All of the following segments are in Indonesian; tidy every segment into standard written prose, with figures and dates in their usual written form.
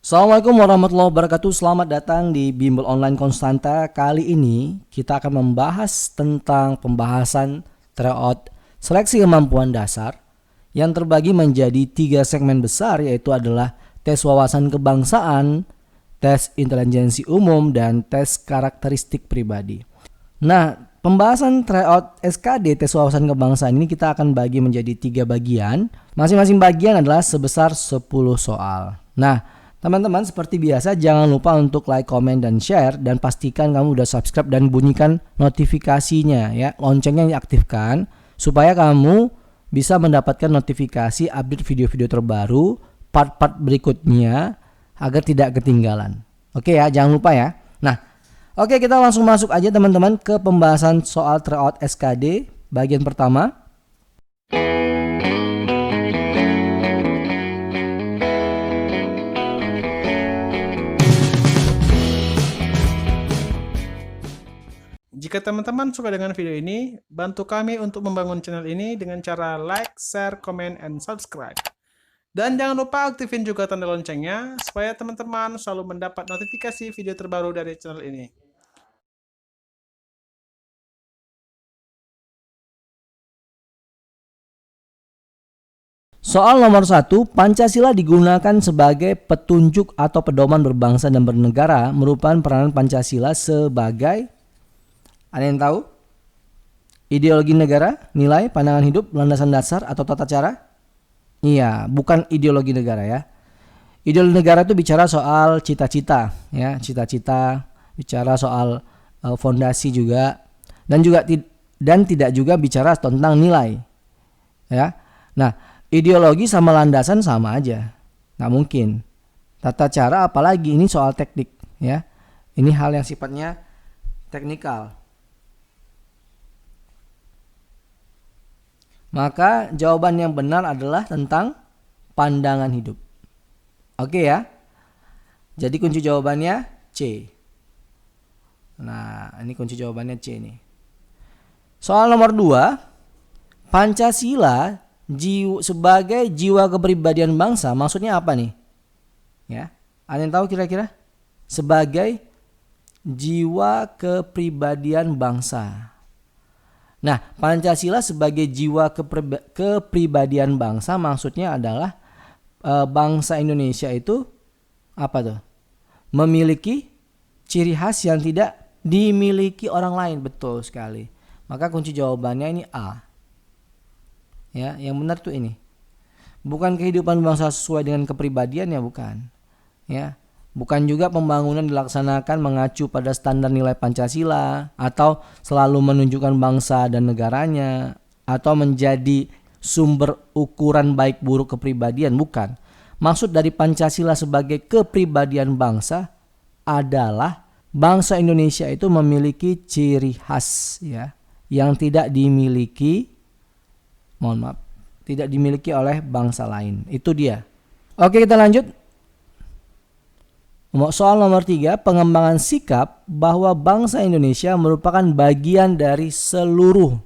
Assalamualaikum warahmatullahi wabarakatuh. Selamat datang di Bimbel Online Konstanta. Kali ini kita akan membahas tentang pembahasan tryout seleksi kemampuan dasar yang terbagi menjadi 3 segmen besar, yaitu adalah tes wawasan kebangsaan, tes intelijensi umum, dan tes karakteristik pribadi. Nah, pembahasan tryout SKD tes wawasan kebangsaan ini kita akan bagi menjadi 3 bagian. Masing-masing bagian adalah sebesar 10 soal. Nah, teman-teman, seperti biasa jangan lupa untuk like, komen, dan share, dan pastikan kamu udah subscribe dan bunyikan notifikasinya ya, loncengnya diaktifkan supaya kamu bisa mendapatkan notifikasi update video-video terbaru, part-part berikutnya agar tidak ketinggalan. Oke ya, jangan lupa ya. Nah, oke, kita langsung masuk aja teman-teman ke pembahasan soal tryout SKD bagian pertama. Jika teman-teman suka dengan video ini, bantu kami untuk membangun channel ini dengan cara like, share, comment, and subscribe. Dan jangan lupa aktifin juga tanda loncengnya, supaya teman-teman selalu mendapat notifikasi video terbaru dari channel ini. Soal nomor 1, Pancasila digunakan sebagai petunjuk atau pedoman berbangsa dan bernegara, merupakan peranan Pancasila sebagai, ada yang tahu? Ideologi negara, nilai, pandangan hidup, landasan dasar, atau tata cara? Iya, bukan ideologi negara ya. Ideologi negara itu bicara soal cita-cita ya, cita-cita, bicara soal fondasi juga, dan tidak juga bicara tentang nilai. Ya. Nah, ideologi sama landasan sama aja. Nggak mungkin. Tata cara apalagi, ini soal teknik ya. Ini hal yang sifatnya teknikal. Maka jawaban yang benar adalah tentang pandangan hidup. Oke ya. Jadi kunci jawabannya C. Nah, ini kunci jawabannya C nih. Soal nomor 2, Pancasila sebagai jiwa kepribadian bangsa, maksudnya apa nih? Ya, ada yang tahu kira-kira? Sebagai jiwa kepribadian bangsa. Nah, Pancasila sebagai jiwa kepribadian bangsa maksudnya adalah bangsa Indonesia itu apa tuh? Memiliki ciri khas yang tidak dimiliki orang lain. Betul sekali. Maka kunci jawabannya ini A. Ya, yang benar tuh ini. Bukan kehidupan bangsa sesuai dengan kepribadian ya, bukan. Ya. Bukan juga pembangunan dilaksanakan mengacu pada standar nilai Pancasila, atau selalu menunjukkan bangsa dan negaranya, atau menjadi sumber ukuran baik buruk kepribadian, bukan. Maksud dari Pancasila sebagai kepribadian bangsa adalah bangsa Indonesia itu memiliki ciri khas ya, yang tidak dimiliki oleh bangsa lain. Itu dia. Oke, kita lanjut. Soal nomor 3, pengembangan sikap bahwa bangsa Indonesia merupakan bagian dari seluruh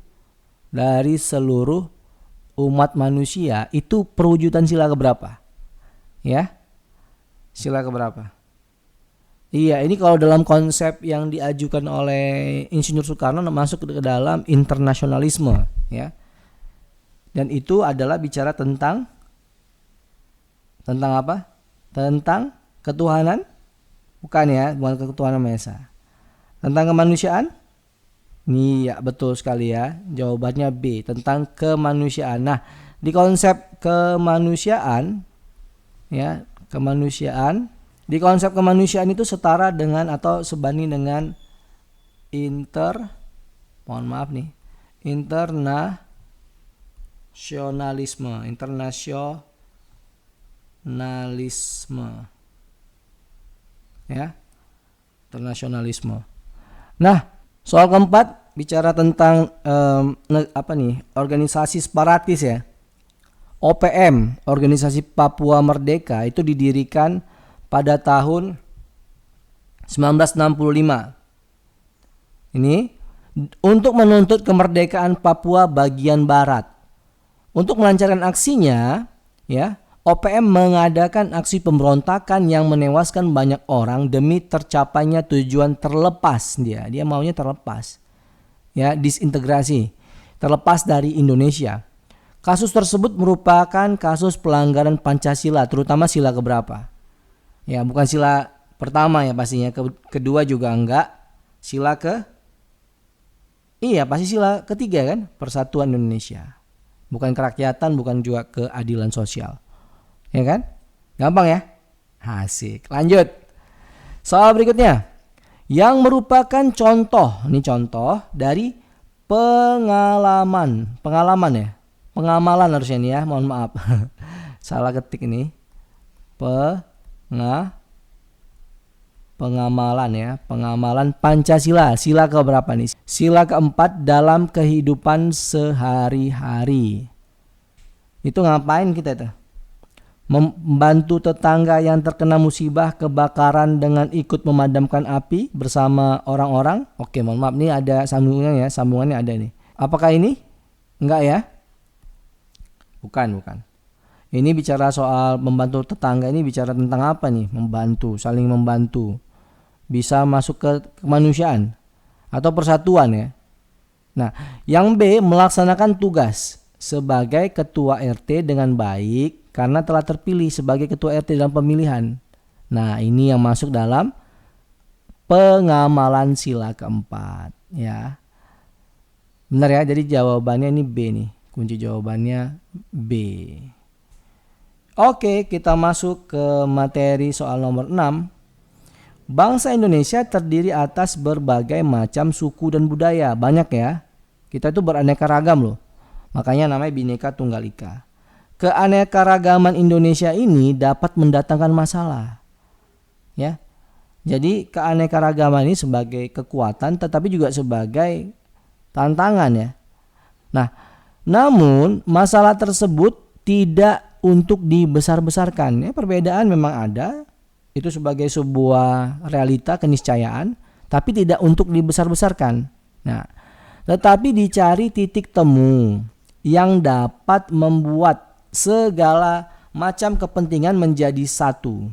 umat manusia, itu perwujudan sila keberapa? Ya, sila keberapa? Iya, ini kalau dalam konsep yang diajukan oleh Insinyur Soekarno masuk ke dalam internasionalisme ya. Dan itu adalah bicara tentang apa? Tentang ketuhanan? Bukan ya, bukan ketuhanan Maha Esa. Tentang kemanusiaan? Iya, betul sekali ya. Jawabannya B, tentang kemanusiaan. Nah, di konsep kemanusiaan ya, di konsep kemanusiaan itu setara dengan atau sebanding dengan internasionalisme. Ya, internasionalisme. Nah, soal keempat bicara tentang organisasi separatis ya. OPM, Organisasi Papua Merdeka, itu didirikan pada tahun 1965. Ini untuk menuntut kemerdekaan Papua bagian barat. Untuk melancarkan aksinya ya, OPM mengadakan aksi pemberontakan yang menewaskan banyak orang demi tercapainya tujuan terlepas dia. Dia maunya terlepas. Ya, disintegrasi, terlepas dari Indonesia. Kasus tersebut merupakan kasus pelanggaran Pancasila, terutama sila keberapa? Ya, bukan sila pertama ya pastinya, kedua juga enggak. Sila pasti sila ketiga kan, Persatuan Indonesia. Bukan kerakyatan, bukan juga keadilan sosial. Ya kan? Gampang ya? Asik. Lanjut. Soal berikutnya. Yang merupakan contoh, ini contoh dari pengalaman ya. Pengamalan harusnya ini ya, mohon maaf. Salah ketik ini. Pengamalan ya, pengamalan Pancasila. Sila keberapa nih? Sila keempat dalam kehidupan sehari-hari. Itu ngapain kita tuh? Membantu tetangga yang terkena musibah kebakaran dengan ikut memadamkan api bersama orang-orang. Oke, mohon maaf nih ada sambungannya ya, sambungannya ada nih. Apakah ini? Enggak ya? Bukan. Ini bicara soal membantu tetangga, ini bicara tentang apa nih? Membantu, saling membantu. Bisa masuk ke kemanusiaan atau persatuan ya. Nah, yang B, melaksanakan tugas sebagai ketua RT dengan baik karena telah terpilih sebagai ketua RT dalam pemilihan. Nah, ini yang masuk dalam pengamalan sila keempat ya. Benar ya, jadi jawabannya ini B nih. Kunci jawabannya B. Oke, kita masuk ke materi soal nomor 6. Bangsa Indonesia terdiri atas berbagai macam suku dan budaya. Banyak ya. Kita itu beraneka ragam loh. Makanya namanya Bhinneka Tunggal Ika. Keanekaragaman Indonesia ini dapat mendatangkan masalah. Ya. Jadi keanekaragaman ini sebagai kekuatan tetapi juga sebagai tantangan ya. Nah, namun masalah tersebut tidak untuk dibesar-besarkan. Ya, perbedaan memang ada. Itu sebagai sebuah realita keniscayaan, tapi tidak untuk dibesar-besarkan. Nah, tetapi dicari titik temu yang dapat membuat segala macam kepentingan menjadi satu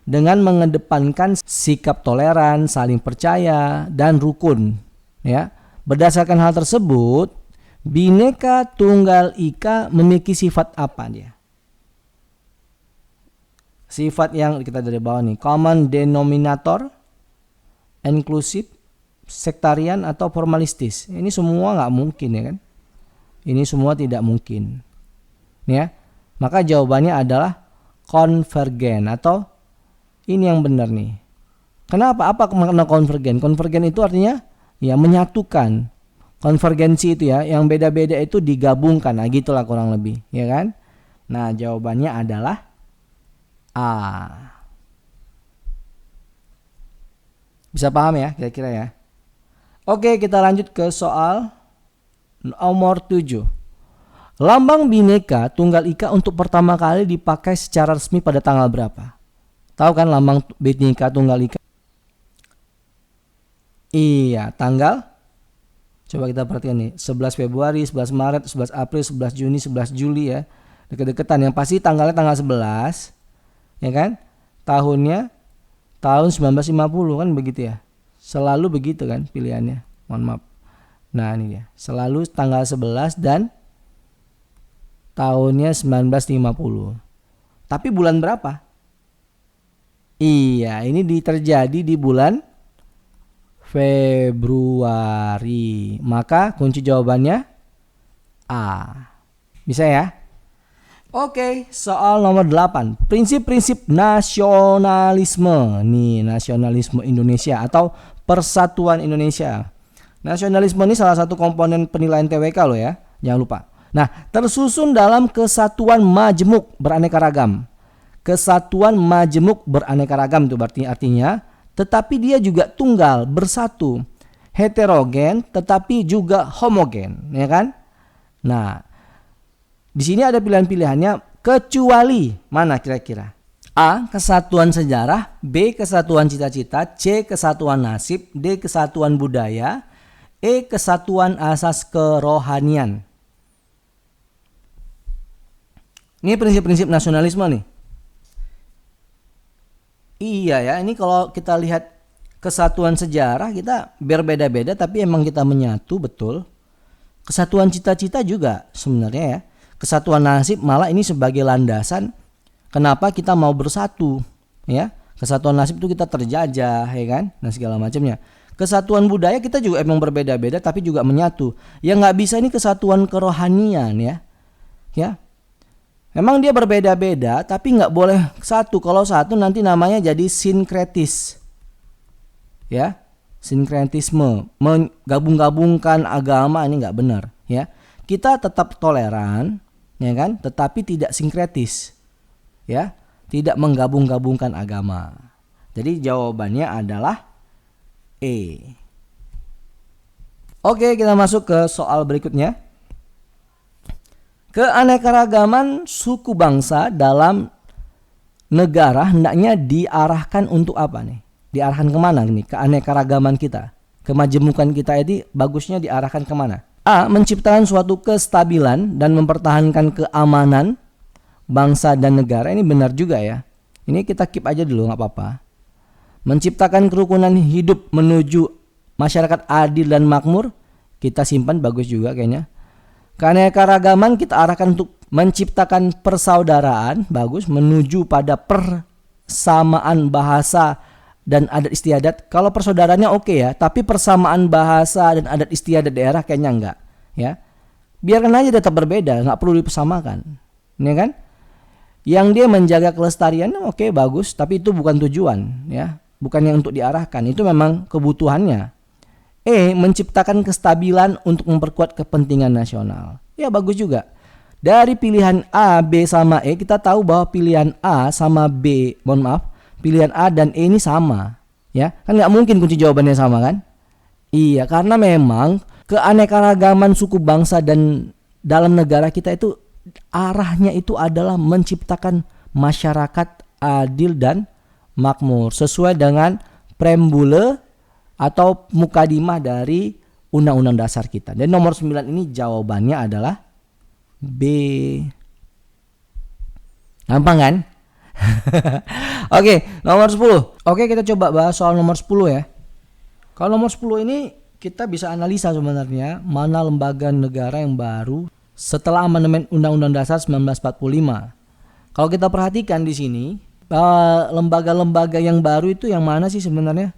dengan mengedepankan sikap toleran, saling percaya, dan rukun. Ya, berdasarkan hal tersebut, Bhinneka Tunggal Ika memiliki sifat apa dia? Sifat yang kita dari bawah nih, common denominator, inklusif, sektarian atau formalistis. Ini semua nggak mungkin ya kan? Ini semua tidak mungkin. Ya, maka jawabannya adalah konvergen atau ini yang benar nih. Kenapa? Apa makna konvergen? Konvergen itu artinya ya menyatukan. Konvergensi itu ya, yang beda-beda itu digabungkan. Nah, gitulah kurang lebih, ya kan? Nah, jawabannya adalah A. Bisa paham ya kira-kira ya? Oke, kita lanjut ke soal nomor 7. Lambang Bhinneka Tunggal Ika untuk pertama kali dipakai secara resmi pada tanggal berapa? Tahu kan lambang Bhinneka Tunggal Ika? Iya, tanggal. Coba kita perhatikan nih, 11 Februari, 11 Maret, 11 April, 11 Juni, 11 Juli ya. Deket-deketan, yang pasti tanggalnya tanggal 11. Ya kan? Tahunnya tahun 1950 kan begitu ya. Selalu begitu kan pilihannya. Mohon maaf. Nah, ini dia. Selalu tanggal 11 dan tahunnya 1950. Tapi bulan berapa? Iya, ini terjadi di bulan Februari. Maka kunci jawabannya A. Bisa ya? Oke, soal nomor 8. Prinsip-prinsip nasionalisme. Nih, nasionalisme Indonesia atau persatuan Indonesia. Nasionalisme ini salah satu komponen penilaian TWK loh ya. Jangan lupa. Nah, tersusun dalam kesatuan majemuk beraneka ragam. Kesatuan majemuk beraneka ragam itu berarti artinya tetapi dia juga tunggal, bersatu. Heterogen tetapi juga homogen, ya kan? Nah, di sini ada pilihan-pilihannya kecuali mana kira-kira? A. Kesatuan sejarah, B. Kesatuan cita-cita, C. Kesatuan nasib, D. Kesatuan budaya, E. Kesatuan asas kerohanian. Ini prinsip-prinsip nasionalisme nih. Iya ya, ini kalau kita lihat kesatuan sejarah kita berbeda-beda tapi emang kita menyatu, betul. Kesatuan cita-cita juga sebenarnya ya. Kesatuan nasib malah ini sebagai landasan kenapa kita mau bersatu ya. Kesatuan nasib itu kita terjajah ya kan, dan segala macamnya. Kesatuan budaya kita juga emang berbeda-beda tapi juga menyatu. Yang nggak bisa ini kesatuan kerohanian ya. Ya. Memang dia berbeda-beda tapi nggak boleh satu. Kalau satu nanti namanya jadi sinkretis. Ya, sinkretisme, menggabung-gabungkan agama, ini nggak benar. Ya, kita tetap toleran, ya kan, tetapi tidak sinkretis. Ya, tidak menggabung-gabungkan agama. Jadi jawabannya adalah E. Oke, kita masuk ke soal berikutnya. Keanekaragaman suku bangsa dalam negara hendaknya diarahkan untuk apa nih? Diarahkan kemana nih keanekaragaman kita? Kemajemukan kita ini bagusnya diarahkan kemana? A. Menciptakan suatu kestabilan dan mempertahankan keamanan bangsa dan negara. Ini benar juga ya. Ini kita keep aja dulu, gak apa-apa. Menciptakan kerukunan hidup menuju masyarakat adil dan makmur. Kita simpan, bagus juga kayaknya. Keanekaragaman kita arahkan untuk menciptakan persaudaraan, bagus, menuju pada persamaan bahasa dan adat istiadat. Kalau persaudaraannya oke ya, tapi persamaan bahasa dan adat istiadat daerah kayaknya enggak ya. Biarkan aja tetap berbeda, nggak perlu dipersamakan, ya kan? Yang dia menjaga kelestarian oke, bagus, tapi itu bukan tujuan ya, bukan yang untuk diarahkan, itu memang kebutuhannya. Menciptakan kestabilan untuk memperkuat kepentingan nasional. Ya bagus juga. Dari pilihan A, B sama E kita tahu bahwa pilihan A sama B, pilihan A dan E ini sama. Ya, kan nggak mungkin kunci jawabannya sama kan? Iya, karena memang keanekaragaman suku bangsa dan dalam negara kita itu arahnya itu adalah menciptakan masyarakat adil dan makmur sesuai dengan preambule atau mukadimah dari Undang-Undang Dasar kita. Dan nomor 9 ini jawabannya adalah B. Gampang kan? Oke, nomor 10. Oke, kita coba bahas soal nomor 10 ya. Kalau nomor 10 ini kita bisa analisa sebenarnya mana lembaga negara yang baru setelah amandemen Undang-Undang Dasar 1945. Kalau kita perhatikan di sini, lembaga-lembaga yang baru itu yang mana sih sebenarnya?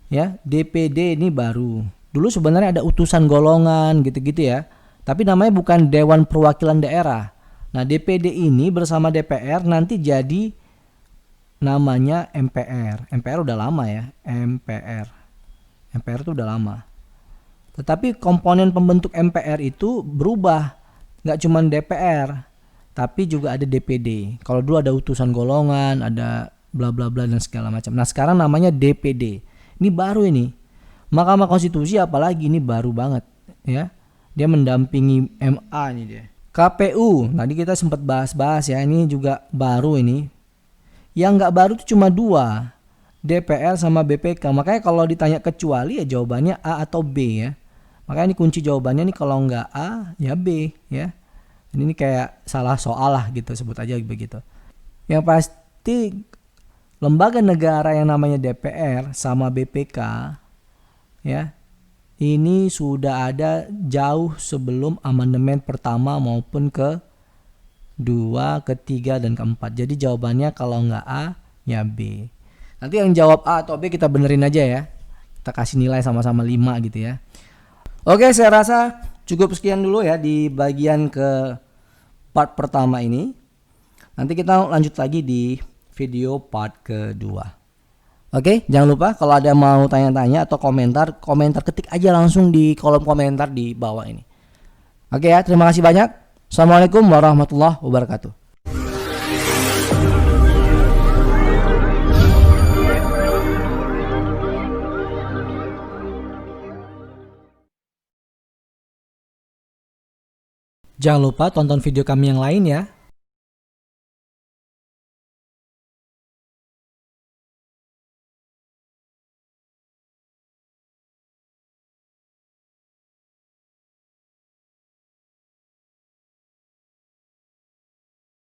Ya, DPD ini baru. Dulu sebenarnya ada utusan golongan gitu-gitu ya. Tapi namanya bukan Dewan Perwakilan Daerah. Nah, DPD ini bersama DPR nanti jadi namanya MPR. MPR udah lama ya, MPR. MPR itu udah lama. Tetapi komponen pembentuk MPR itu berubah. Nggak cuma DPR, tapi juga ada DPD. Kalau dulu ada utusan golongan, ada bla bla bla dan segala macam. Nah, sekarang namanya DPD. Ini baru ini. Mahkamah Konstitusi apalagi ini baru banget ya. Dia mendampingi MA ini dia. KPU, tadi kita sempat bahas-bahas ya, ini juga baru ini. Yang nggak baru itu cuma 2, DPR sama BPK. Makanya kalau ditanya kecuali ya jawabannya A atau B ya. Makanya ini kunci jawabannya nih, kalau nggak A ya B ya. Ini kayak salah soal lah gitu, sebut aja begitu. Yang pasti lembaga negara yang namanya DPR sama BPK ya, ini sudah ada jauh sebelum amandemen pertama maupun kedua, ketiga, dan keempat. Jadi jawabannya kalau nggak A ya B. Nanti yang jawab A atau B kita benerin aja ya. Kita kasih nilai sama-sama 5 gitu ya. Oke, saya rasa cukup sekian dulu ya di bagian ke part pertama ini. Nanti kita lanjut lagi di video part kedua. Oke, jangan lupa kalau ada mau tanya-tanya atau komentar ketik aja langsung di kolom komentar di bawah ini. Oke ya, terima kasih banyak. Assalamualaikum warahmatullahi wabarakatuh. Jangan lupa tonton video kami yang lain ya.